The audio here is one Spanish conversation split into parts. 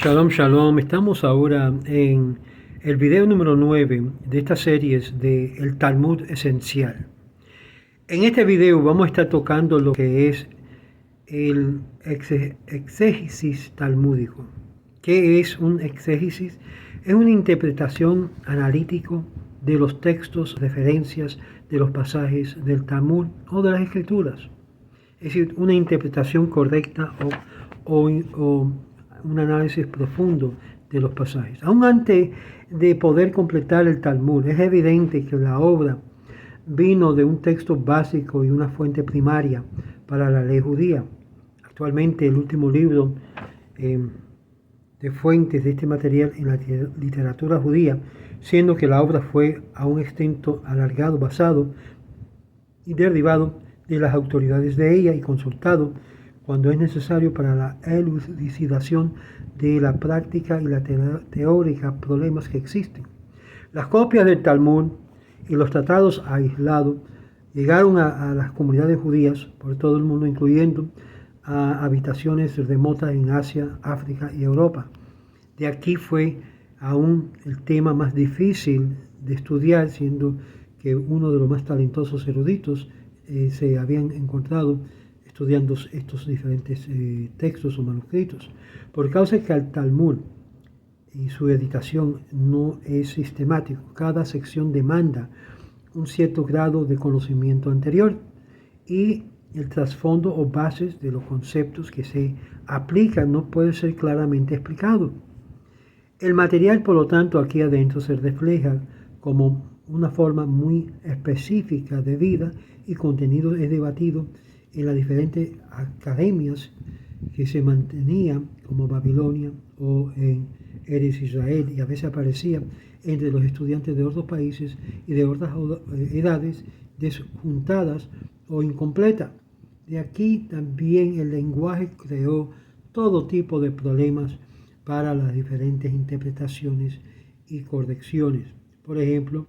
Shalom, shalom. Estamos ahora en el video número 9 de estas series de El Talmud Esencial. En este video vamos a estar tocando lo que es el exégesis talmúdico. ¿Qué es un exégesis? Es una interpretación analítico de los textos, referencias de los pasajes del Talmud o de las Escrituras. Es decir, una interpretación correcta o un análisis profundo de los pasajes. Aún antes de poder completar el Talmud, es evidente que la obra vino de un texto básico y una fuente primaria para la ley judía. Actualmente el último libro de fuentes de este material en la literatura judía, siendo que la obra fue a un extent alargado, basado y derivado de las autoridades de ella y consultado cuando es necesario para la elucidación de la práctica y la teórica problemas que existen. Las copias del Talmud y los tratados aislados llegaron a las comunidades judías por todo el mundo, incluyendo a habitaciones remotas en Asia, África y Europa. De aquí fue aún el tema más difícil de estudiar, siendo que uno de los más talentosos eruditos se habían encontrado estudiando estos diferentes textos o manuscritos. Por causa que el Talmud y su editación no es sistemático, cada sección demanda un cierto grado de conocimiento anterior y el trasfondo o bases de los conceptos que se aplican no puede ser claramente explicado. El material, por lo tanto, aquí adentro se refleja como una forma muy específica de vida y contenido es debatido en las diferentes academias que se mantenían como Babilonia o en Eretz Israel, y a veces aparecía entre los estudiantes de otros países y de otras edades desjuntadas o incompletas. De aquí también el lenguaje creó todo tipo de problemas para las diferentes interpretaciones y correcciones. Por ejemplo,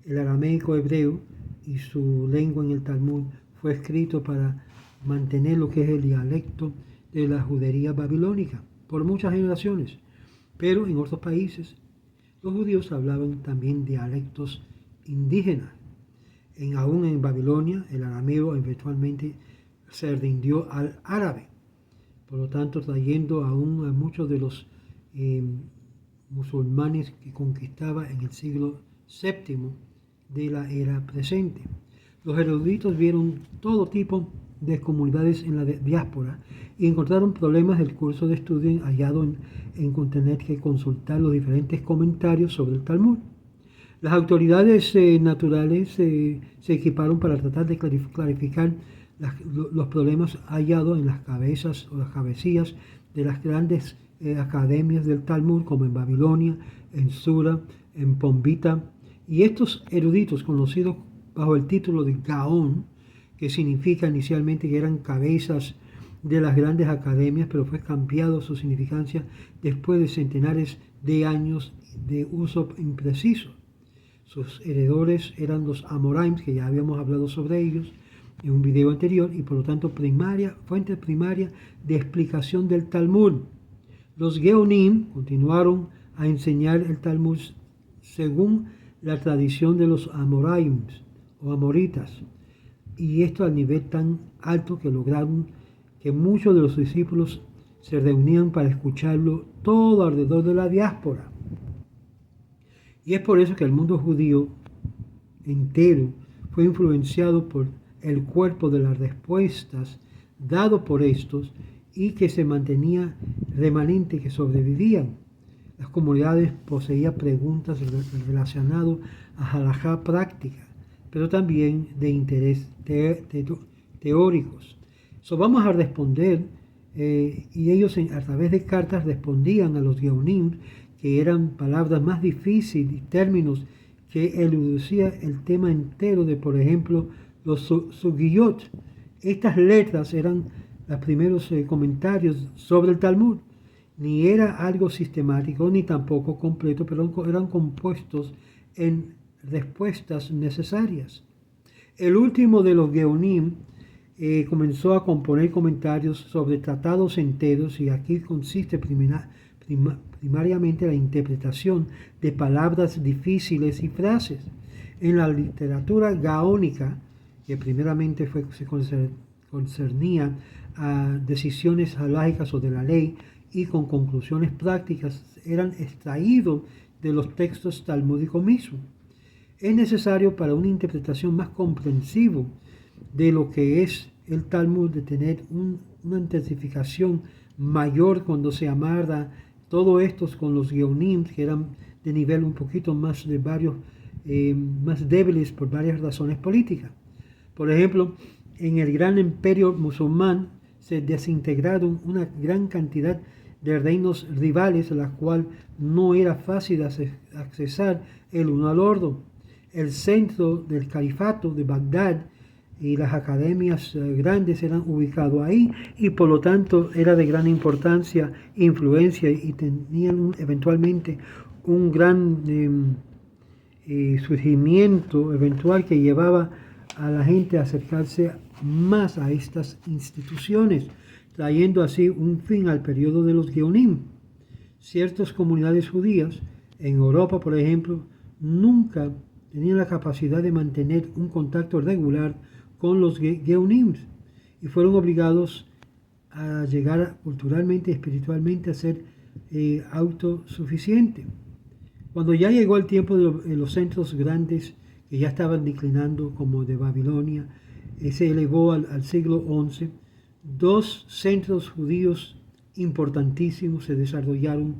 el arameico hebreo y su lengua en el Talmud fue escrito para mantener lo que es el dialecto de la judería babilónica por muchas generaciones, pero en otros países los judíos hablaban también dialectos indígenas. Aún en Babilonia el arameo eventualmente se rindió al árabe, por lo tanto trayendo aún a muchos de los musulmanes que conquistaba en el siglo VII de la era presente. Los eruditos vieron todo tipo de comunidades en la diáspora y encontraron problemas del curso de estudio hallado en tener que consultar los diferentes comentarios sobre el Talmud. Las autoridades naturales se equiparon para tratar de clarificar los problemas hallados en las cabezas o las cabecillas de las grandes academias del Talmud, como en Babilonia, en Sura, en Pombita, y estos eruditos conocidos bajo el título de Gaón, que significa inicialmente que eran cabezas de las grandes academias, pero fue cambiado su significancia después de centenares de años de uso impreciso. Sus heredores eran los Amoraim, que ya habíamos hablado sobre ellos en un video anterior, y por lo tanto fuente primaria de explicación del Talmud. Los Geonim continuaron a enseñar el Talmud según la tradición de los Amoraim o Amoritas, y esto al nivel tan alto que lograron que muchos de los discípulos se reunían para escucharlo todo alrededor de la diáspora. Y es por eso que el mundo judío entero fue influenciado por el cuerpo de las respuestas dado por estos y que se mantenía remanente que sobrevivían. Las comunidades poseían preguntas relacionadas a halajá práctica, pero también de interés teóricos. Vamos a responder, y ellos a través de cartas respondían a los geonim, que eran palabras más difíciles y términos que elucidía el tema entero de, por ejemplo, los sugiyot. Estas letras eran los primeros comentarios sobre el Talmud. Ni era algo sistemático ni tampoco completo, pero eran compuestos en respuestas necesarias. El último de los Geonim comenzó a componer comentarios sobre tratados enteros, y aquí consiste primariamente la interpretación de palabras difíciles y frases. En la literatura gaónica, que primeramente se concernía a decisiones halajicas o de la ley y con conclusiones prácticas, eran extraídos de los textos talmúdicos mismos. Es necesario para una interpretación más comprensiva de lo que es el Talmud de tener una intensificación mayor cuando se amarra todo esto con los Geonim, que eran de nivel un poquito más de más débiles por varias razones políticas. Por ejemplo, en el gran imperio musulmán se desintegraron una gran cantidad de reinos rivales, a la cual no era fácil accesar el uno al otro. El centro del califato de Bagdad y las academias grandes eran ubicados ahí y por lo tanto era de gran importancia, influencia y tenían eventualmente un gran surgimiento eventual que llevaba a la gente a acercarse más a estas instituciones, trayendo así un fin al periodo de los Geonim. Ciertas comunidades judías en Europa, por ejemplo, nunca tenían la capacidad de mantener un contacto regular con los Geonim y fueron obligados a llegar culturalmente y espiritualmente a ser autosuficientes. Cuando ya llegó el tiempo de los centros grandes que ya estaban declinando, como de Babilonia, se elevó al siglo XI, dos centros judíos importantísimos se desarrollaron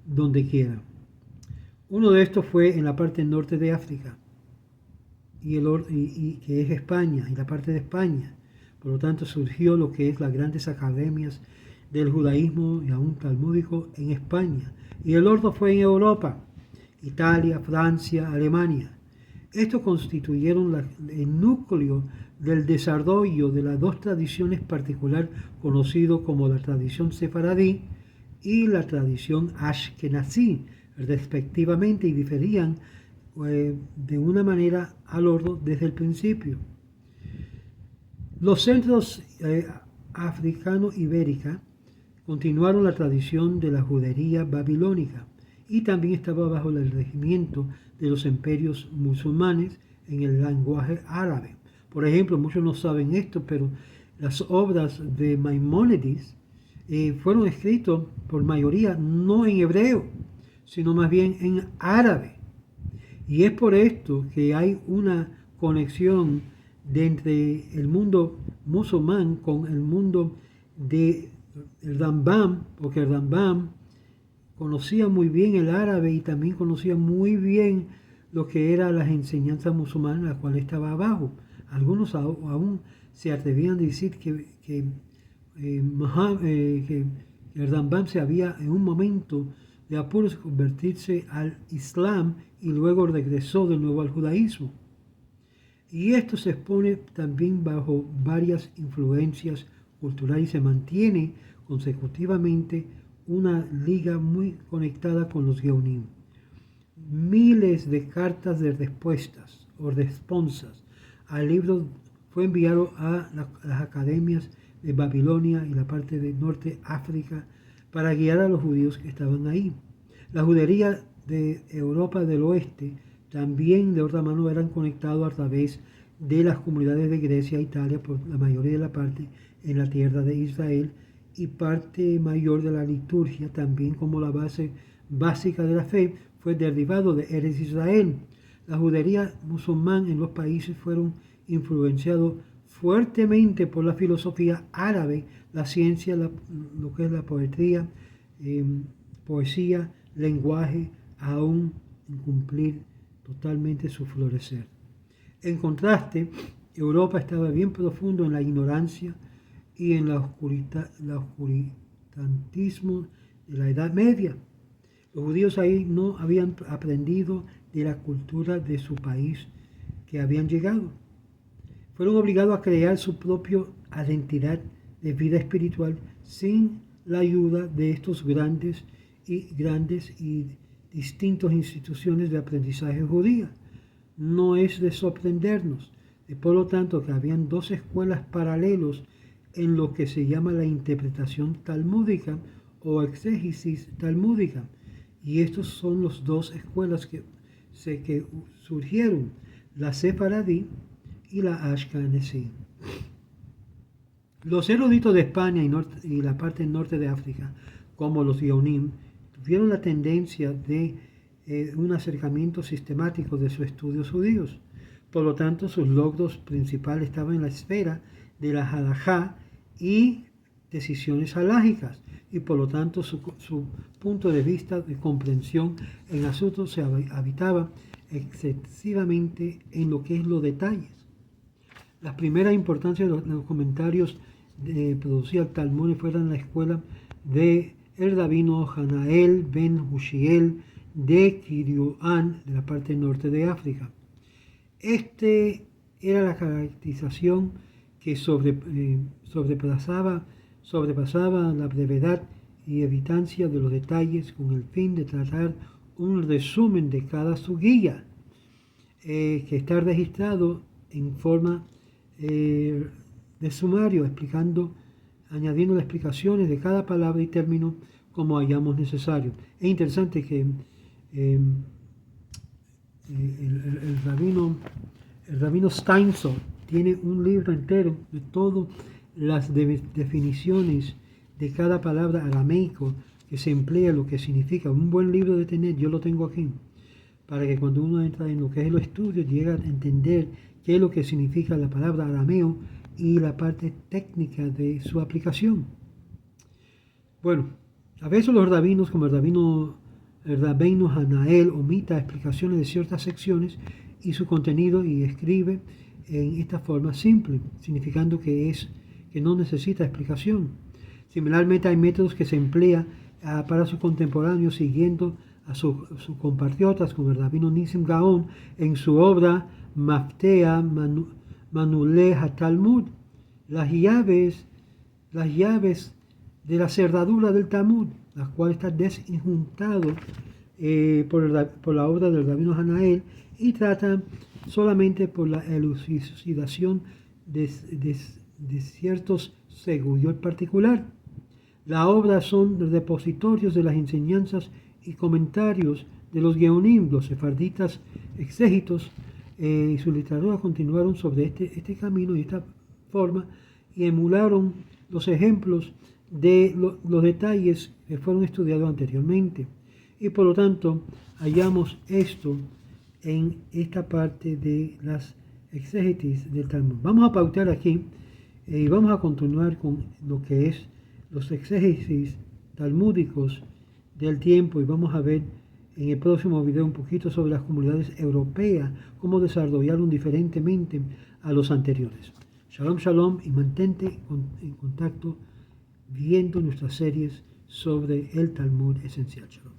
donde quiera. Uno de estos fue en la parte norte de África, y que es España, y la parte de España. Por lo tanto, surgió lo que es las grandes academias del judaísmo y aún talmúdico en España. Y el otro fue en Europa, Italia, Francia, Alemania. Estos constituyeron el núcleo del desarrollo de las dos tradiciones particular conocido como la tradición sefaradí y la tradición ashkenazí, respectivamente, y diferían de una manera al otro desde el principio. Los centros africano-ibérica continuaron la tradición de la judería babilónica y también estaba bajo el regimiento de los imperios musulmanes en el lenguaje árabe. Por ejemplo, muchos no saben esto, pero las obras de Maimónides fueron escritas por mayoría no en hebreo, sino más bien en árabe. Y es por esto que hay una conexión entre el mundo musulmán con el mundo del Rambam, porque el Rambam conocía muy bien el árabe y también conocía muy bien lo que eran las enseñanzas musulmanas, las cuales estaba abajo. Algunos aún se atrevían a decir que el Rambam se había en un momento de apuros convertirse al Islam y luego regresó de nuevo al judaísmo. Y esto se expone también bajo varias influencias culturales y se mantiene consecutivamente una liga muy conectada con los Geonim. Miles de cartas de respuestas o responsas al libro fue enviado a las academias de Babilonia y la parte de Norte África para guiar a los judíos que estaban ahí. La judería de Europa del Oeste también de otra mano eran conectados a través de las comunidades de Grecia e Italia, por la mayoría de la parte en la tierra de Israel, y parte mayor de la liturgia también como la base básica de la fe fue derivado de Eretz Israel. La judería musulmán en los países fueron influenciados fuertemente por la filosofía árabe, la ciencia, lo que es la poesía, lenguaje, aún en cumplir totalmente su florecer. En contraste, Europa estaba bien profundo en la ignorancia y en el oscurantismo de la Edad Media. Los judíos ahí no habían aprendido de la cultura de su país que habían llegado. Fueron obligados a crear su propia identidad de vida espiritual sin la ayuda de estos grandes y distintas instituciones de aprendizaje judía. No es de sorprendernos, por lo tanto, que habían dos escuelas paralelas en lo que se llama la interpretación talmúdica o exégesis talmúdica. Y estos son las dos escuelas que surgieron, la sefaradí y la ashkenazí. Los eruditos de España y la parte norte de África, como los Geonim, tuvieron la tendencia de un acercamiento sistemático de sus estudios judíos. Por lo tanto, sus logros principales estaban en la esfera de la halajá y decisiones halágicas, y por lo tanto su punto de vista de comprensión en asuntos se habitaba excesivamente en lo que es los detalles. Las primeras importancias de los comentarios producía el Talmud fueron en la escuela de el rabino Hanael ben Hushiel de Kiryuan, de la parte norte de África. Este era la caracterización que sobrepasaba la brevedad y evitancia de los detalles con el fin de tratar un resumen de cada suguía, que está registrado en forma de sumario, añadiendo las explicaciones de cada palabra y término como hallamos necesario. Es interesante que el rabino Steinsohn tiene un libro entero de todas las definiciones de cada palabra arameico que se emplea, lo que significa. Un buen libro de tener, yo lo tengo aquí, para que cuando uno entra en lo que es los estudios, llegue a entender qué es lo que significa la palabra arameo y la parte técnica de su aplicación. Bueno, a veces los rabinos, como el rabino Hanael, omita explicaciones de ciertas secciones y su contenido y escribe en esta forma simple, significando que no necesita explicación. Similarmente, hay métodos que se emplean para sus contemporáneos siguiendo a sus compatriotas, como el rabino Nissim Gaon en su obra Maftea Manuleh HaTalmud, las llaves de la cerradura del Talmud, las cuales están desinjuntado por la obra del rabino Hanael y tratan solamente por la elucidación de ciertos seguyot particular. La obra son repositorios de las enseñanzas y comentarios de los Geonim, los sefarditas exégitos, y su literatura continuaron sobre este camino y esta forma y emularon los ejemplos de los detalles que fueron estudiados anteriormente. Y por lo tanto, hallamos esto en esta parte de las exégesis del Talmud. Vamos a pautar aquí y vamos a continuar con lo que es los exégesis talmúdicos del tiempo y vamos a ver en el próximo video un poquito sobre las comunidades europeas, cómo desarrollaron diferentemente a los anteriores. Shalom, shalom, y mantente en contacto viendo nuestras series sobre el Talmud esencial. Shalom.